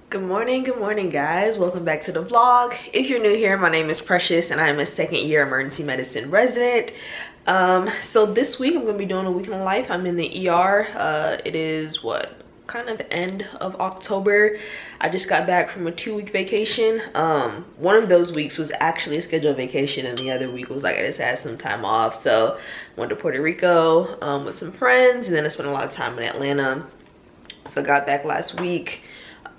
Good morning guys. Welcome back to the vlog. If you're new here, my name is Precious and I'm a second year emergency medicine resident. So this week I'm gonna be doing a week in life. I'm in the ER. It is kind of end of October. I just got back from a 2-week vacation. One of those weeks was actually a scheduled vacation and the other week was like I just had some time off. So I went to Puerto Rico with some friends, and then I spent a lot of time in Atlanta. So I got back last week.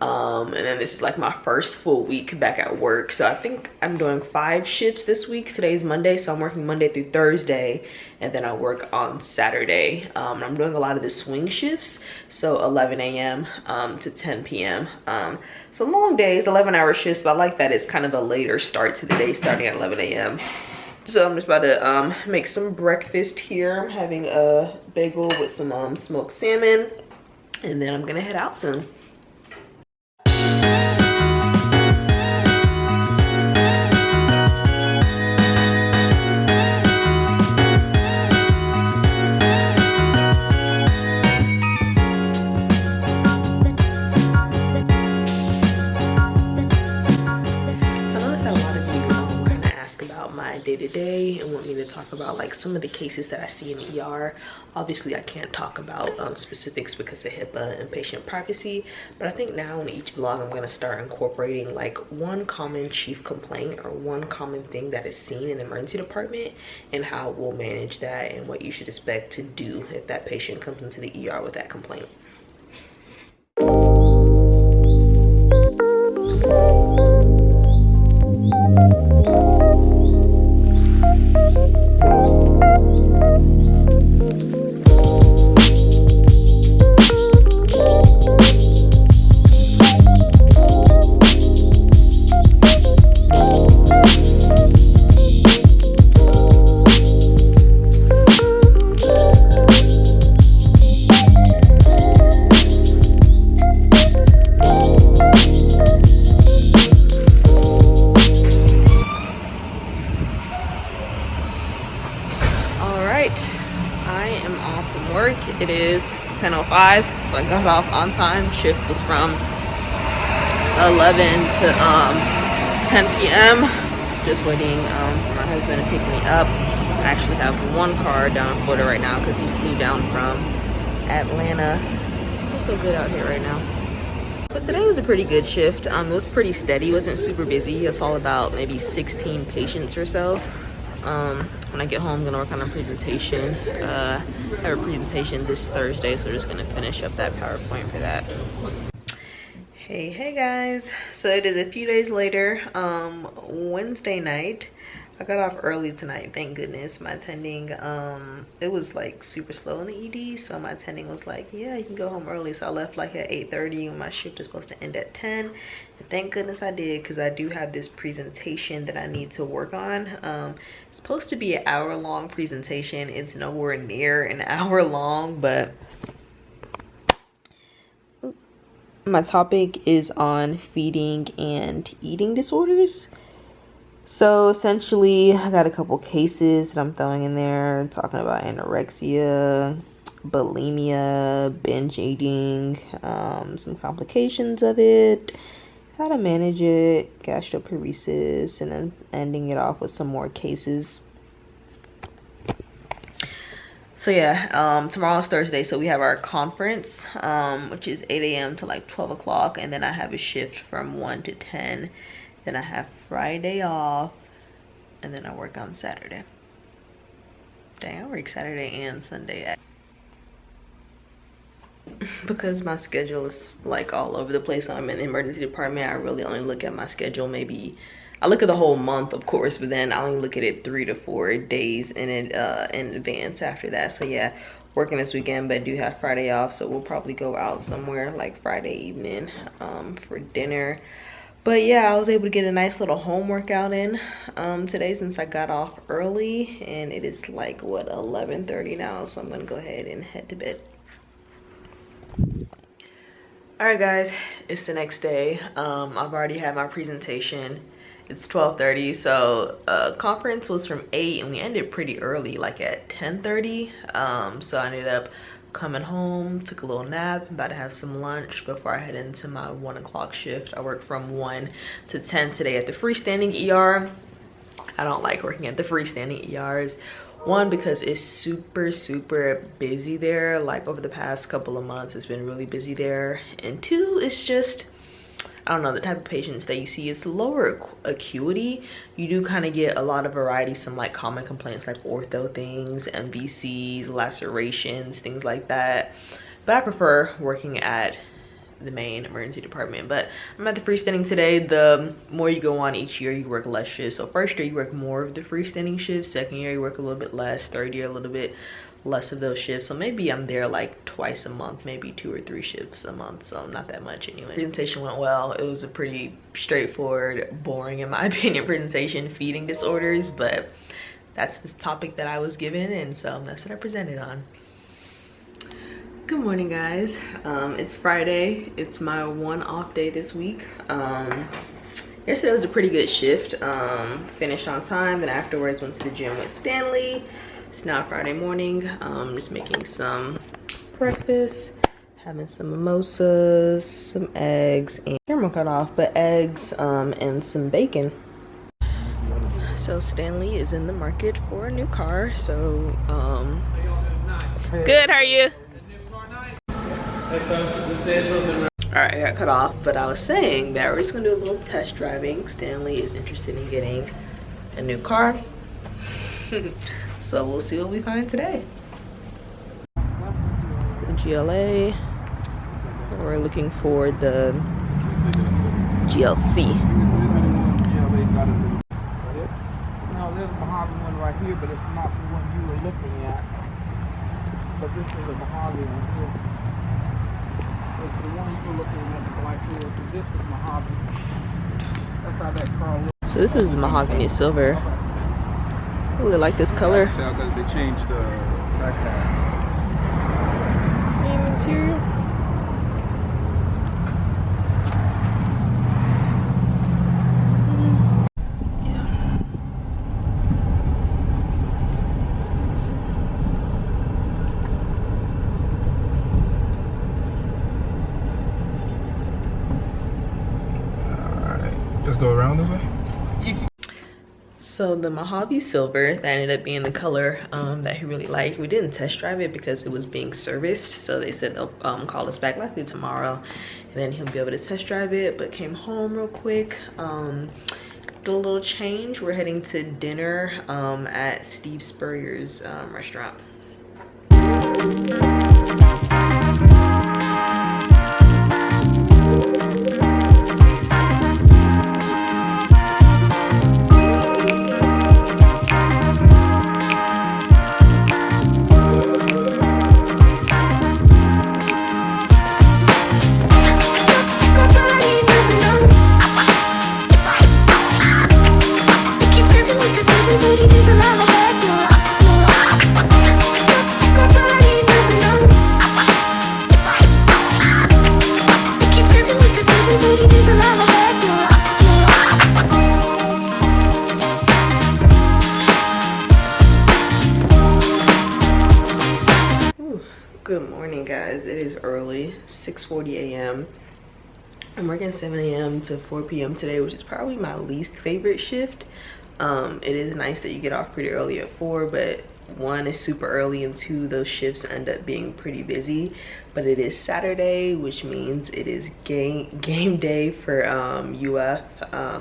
And then this is like my first full week back at work. So I think I'm doing 5 shifts this week. Today's Monday, so I'm working Monday through Thursday, and then I work on Saturday. I'm doing a lot of the swing shifts, so 11 a.m. To 10 p.m. So long days, 11-hour shifts, but I like that it's kind of a later start to the day, starting at 11 a.m. So I'm just about to make some breakfast here. I'm having a bagel with some smoked salmon, and then I'm gonna head out soon. Day-to-day and want me to talk about like some of the cases that I see in the ER. Obviously I can't talk about specifics because of HIPAA and patient privacy, but I think now in each vlog I'm going to start incorporating like one common chief complaint or one common thing that is seen in the emergency department and how we'll manage that and what you should expect to do if that patient comes into the ER with that complaint. It is 10:05, so I got off on time. Shift was from 11 to 10 p.m. Just waiting for my husband to pick me up. I actually have one car down in Florida right now because he flew down from Atlanta. It's so good out here right now. But today was a pretty good shift. It was pretty steady. It wasn't super busy. It's all about maybe 16 patients or so. When I get home, I'm gonna work on a presentation. I have a presentation this Thursday, so we're just gonna finish up that PowerPoint for that. Hey guys, so it is a few days later, Wednesday night. I got off early tonight, thank goodness. My attending, it was like super slow in the ED, so my attending was like, yeah, you can go home early. So I left like at 8:30 when my shift is supposed to end at 10. And thank goodness I did, because I do have this presentation that I need to work on. It's supposed to be an hour-long presentation. It's nowhere near an hour long, but my topic is on feeding and eating disorders. So essentially, I got a couple cases that I'm throwing in there, talking about anorexia, bulimia, binge eating, some complications of it, how to manage it, gastroparesis, and then ending it off with some more cases. So yeah, tomorrow's Thursday, so we have our conference, which is 8 a.m. to like 12 o'clock, and then I have a shift from 1 to 10. Then I have Friday off, and then I work on Saturday. Dang, I work Saturday and Sunday. Because my schedule is like all over the place. So I'm in the emergency department. I really only look at my schedule maybe, I look at the whole month, of course, but then I only look at it 3 to 4 days in advance after that. So yeah, working this weekend, but I do have Friday off, so we'll probably go out somewhere like Friday evening for dinner. But yeah, I was able to get a nice little home workout in today since I got off early, and it is like what, 11:30 now, so I'm gonna go ahead and head to bed. All right guys, it's the next day. I've already had my presentation. It's 12:30, so conference was from 8 and we ended pretty early, like at 10:30. So I ended up coming home, took a little nap. I'm about to have some lunch before I head into my 1 o'clock shift. I work from 1 to 10 today at the freestanding ER. I don't like working at the freestanding ERs. One, because it's super busy there. Like over the past couple of months, it's been really busy there. And two, it's just, I don't know, the type of patients that you see, it's lower acuity. You do kind of get a lot of variety, some like common complaints like ortho things, MVCs, lacerations, things like that. But I prefer working at the main emergency department. But I'm at the freestanding today. The more you go on each year, you work less shifts. So first year you work more of the freestanding shifts, second year you work a little bit less, third year a little bit less of those shifts. So maybe I'm there like twice a month, maybe 2 or 3 shifts a month, so not that much anyway. Presentation went well. It was a pretty straightforward, boring in my opinion presentation, feeding disorders, but that's the topic that I was given, and so that's what I presented on. Good morning, guys. It's Friday. It's my 1 off day this week. Yesterday was a pretty good shift. Finished on time, then afterwards went to the gym with Stanley. It's now Friday morning. Just making some breakfast, having some mimosas, some eggs, and camera cut off, but eggs and some bacon. So Stanley is in the market for a new car. So good, how are you? Alright, I got cut off, but I was saying that we're just gonna do a little test driving. Stanley is interested in getting a new car. So we'll see what we find today. It's the GLA. We're looking for the GLC. No, there's a mahogany one right here, but it's not the one you were looking at. But this is a mahogany one here. It's the one you were looking at, the black here. So this is mahogany. That's how that car looks. So this is the mahogany silver. I really like this color. I can tell because they changed the track pad. Same material. Just go around this way. So the Mojave Silver, that ended up being the color that he really liked. We didn't test drive it because it was being serviced. So they said they'll call us back likely tomorrow, and then he'll be able to test drive it. But came home real quick, did a little change. We're heading to dinner at Steve Spurrier's restaurant. Good morning, guys. It is early, 6:40 a.m. I'm working 7 a.m. to 4 p.m. today, which is probably my least favorite shift. It is nice that you get off pretty early at 4, but 1, it's super early, and 2, those shifts end up being pretty busy. But it is Saturday, which means it is game day for UF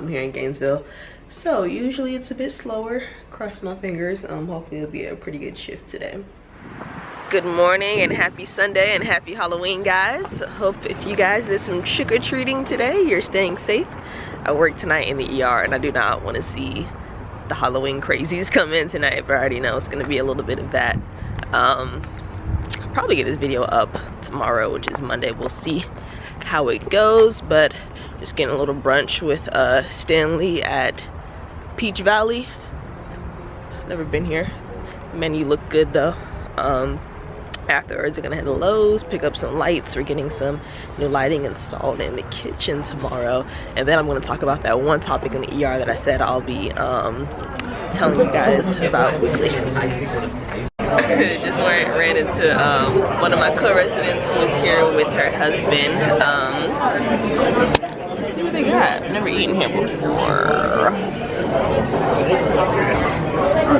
here in Gainesville. So usually it's a bit slower. Cross my fingers. Hopefully it'll be a pretty good shift today. Good morning and happy Sunday and happy Halloween, guys. Hope if you guys did some trick-or-treating today, you're staying safe. I work tonight in the ER and I do not want to see the Halloween crazies come in tonight, but I already know it's going to be a little bit of that. I'll probably get this video up tomorrow, which is Monday. We'll see how it goes, but just getting a little brunch with Stanley at Peach Valley. Never been here. Menu looked good though. Afterwards, we're gonna head to Lowe's, pick up some lights. We're getting some new lighting installed in the kitchen tomorrow, and then I'm gonna talk about that one topic in the ER that I said I'll be telling you guys about weekly. Just ran into one of my co-residents who was here with her husband. Let's see what they got. I've never eaten here before.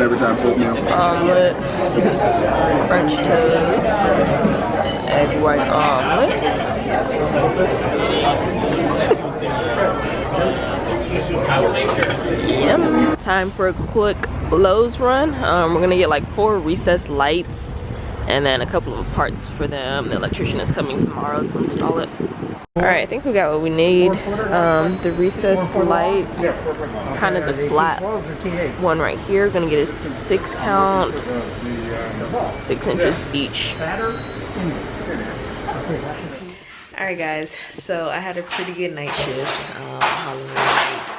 Every time omelet, French toast, egg white omelet. Yum. Time for a quick Lowe's run. We're gonna get like 4 recessed lights and then a couple of parts for them. The electrician is coming tomorrow to install it. All right, I think we got what we need. The recessed lights, kind of the flat one right here. Gonna get a 6 count, 6 inches each. All right, guys. So I had a pretty good night shift. Halloween night.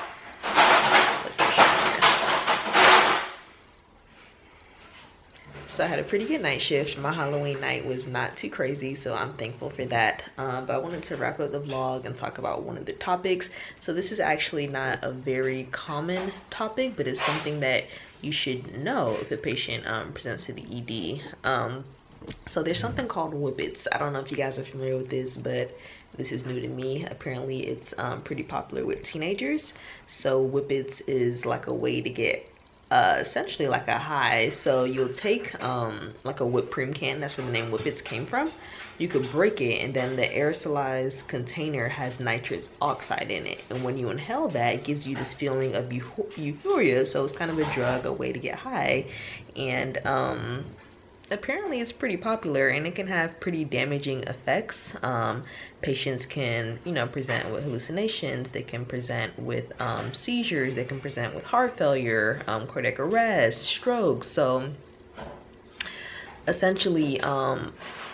So I had a pretty good night shift. My Halloween night was not too crazy, so I'm thankful for that. But I wanted to wrap up the vlog and talk about one of the topics. So this is actually not a very common topic, but it's something that you should know if a patient presents to the ED. So there's something called whippets. I don't know if you guys are familiar with this, but this is new to me. Apparently it's pretty popular with teenagers. So whippets is like a way to get essentially like a high. So you'll take like a whipped cream can, that's where the name whippets came from. You could break it, and then the aerosolized container has nitrous oxide in it, and when you inhale that, it gives you this feeling of euphoria. So it's kind of a drug, a way to get high. And apparently it's pretty popular, and it can have pretty damaging effects. Patients can, you know, present with hallucinations. They can present with seizures. They can present with heart failure, cardiac arrest, strokes. So essentially,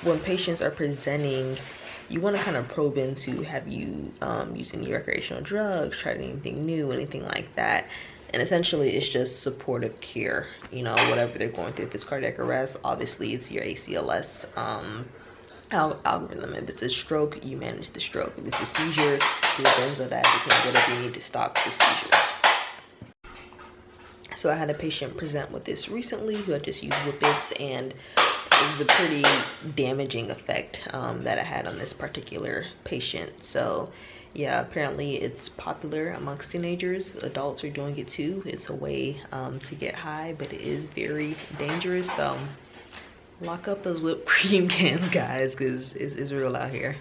when patients are presenting, you want to kind of probe into, have you used any recreational drugs, tried anything new, anything like that. And essentially it's just supportive care, you know, whatever they're going through. If it's cardiac arrest, obviously it's your ACLS algorithm. If it's a stroke, you manage the stroke. If it's a seizure, do a benzodiazepine, whatever you need to stop the seizure. So I had a patient present with this recently who had just used whippets, and it was a pretty damaging effect that I had on this particular patient. So yeah, apparently it's popular amongst teenagers. Adults are doing it too. It's a way to get high, but it is very dangerous. So lock up those whipped cream cans, guys, because it's real out here.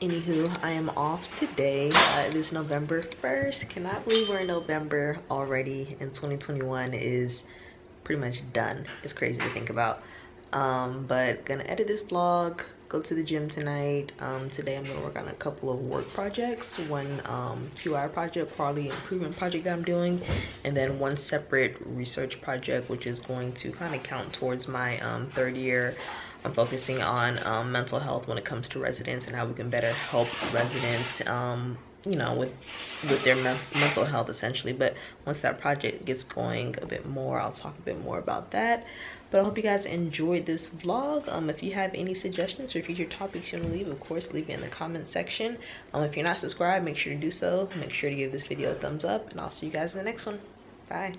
Anywho, I am off today. It is November 1st. Cannot believe we're in November already, and 2021 is pretty much done. It's crazy to think about. But gonna edit this vlog, go to the gym tonight. Today I'm gonna work on a couple of work projects. One 2-hour project, quality improvement project that I'm doing, and then one separate research project, which is going to kind of count towards my 3rd year. I'm focusing on mental health when it comes to residents, and how we can better help residents you know, with their mental health essentially. But once that project gets going a bit more, I'll talk a bit more about that. But I hope you guys enjoyed this vlog. If you have any suggestions or future topics you want to leave, of course leave it in the comment section. If you're not subscribed, make sure to do so. Make sure to give this video a thumbs up, and I'll see you guys in the next one. Bye.